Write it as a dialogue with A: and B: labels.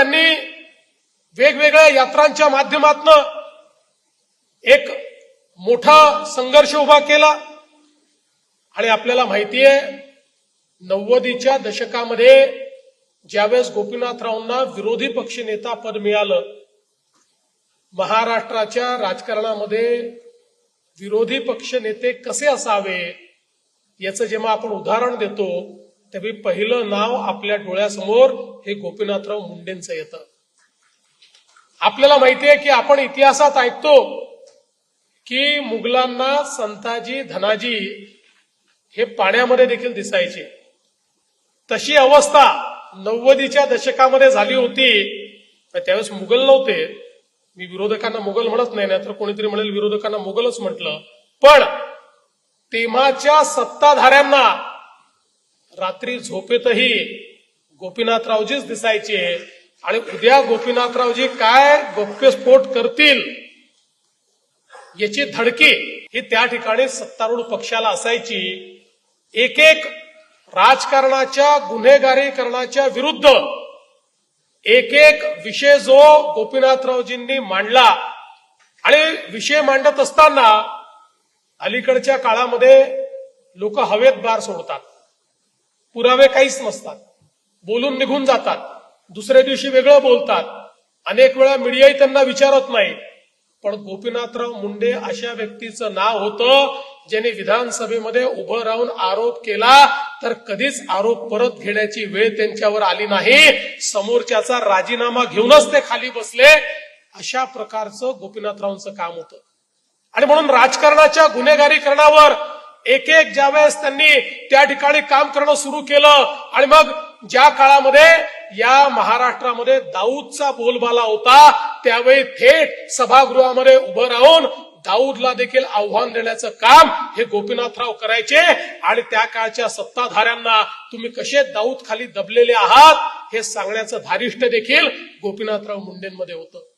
A: त्यांनी वेगवेगळ्या यात्रांच्या माध्यमातून एक मोठा संघर्ष उभा केला आणि आपल्याला माहितीये 90च्या दशकामध्ये ज्यावेळेस गोपीनाथरावांना विरोधी पक्षनेता पद मिळालं, महाराष्ट्राच्या राजकारणामध्ये विरोधी पक्ष नेते कसे असावे याचं जेव्हा आपण उदाहरण देतो तेव्हा पहिलं नाव आपल्या डोळ्यासमोर हे गोपीनाथराव मुंडेंचं येतं. आपल्याला माहितीये की आपण इतिहासात ऐकतो की मुघलांना संताजी धनाजी हे पाण्यामध्ये देखील दिसायचे. तशी अवस्था 90च्या दशकामध्ये झाली होती. त्यावेळेस मुघल नव्हते, मी विरोधकांना मुघल म्हणत नाही, नाहीतर कोणीतरी म्हणेल विरोधकांना मुघलच म्हटलं, पण तेव्हाच्या सत्ताधाऱ्यांना रात्री झोपेतही गोपीनाथरावजीच दिसायचे आणि उद्या गोपीनाथरावजी काय गौप्यस्फोट करतील याची धडकी ही त्या ठिकाणी सत्तारूढ पक्षाला असायची. एक एक राजकारणाच्या गुन्हेगारीकरणाच्या विरुद्ध एक एक विषय जो गोपीनाथरावजींनी मांडला आणि विषय मांडत असताना अलीकडच्या काळामध्ये लोक हवेत बार सोडतात, पुरावे काहीच नसतात, बोलून निघून जातात, दुसऱ्या दिवशी वेगळं बोलतात, अनेक वेळा मीडियाही त्यांना विचारत नाही. पण गोपीनाथराव मुंडे अशा व्यक्तीचं नाव होतं ज्याने विधानसभेमध्ये उभं राहून आरोप केला तर कधीच आरोप परत घेण्याची वेळ त्यांच्यावर आली नाही. समोरच्याचा राजीनामा घेऊनच ते खाली बसले. अशा प्रकारचं गोपीनाथरावांचं काम होतं. आणि म्हणून राजकारणाच्या गुन्हेगारीकरणावर एक एक ज्यावेळेस त्यांनी त्या ठिकाणी काम करणं सुरू केलं आणि मग ज्या काळामध्ये या महाराष्ट्रामध्ये दाऊदचा बोलबाला होता त्यावेळी थेट सभागृहामध्ये उभं राहून दाऊदला देखील आव्हान देण्याचं काम हे गोपीनाथराव करायचे. आणि त्या काळच्या सत्ताधाऱ्यांना तुम्ही कसे दाऊद खाली दबलेले आहात हे सांगण्याचं धारिष्ट देखील गोपीनाथराव मुंडेंमध्ये होतं.